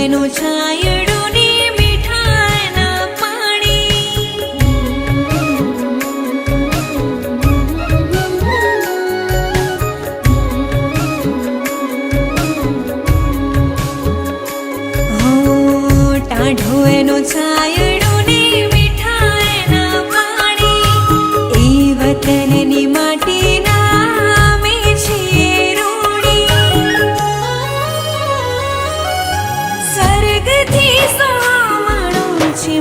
એનું છાયડું ને મીઠાના પાણી ટાઢો એનો છાયડું ને મીઠાના પાણી એ વતનની માટી નામે છે રૂડી સ્વર્ગથી સામણું છે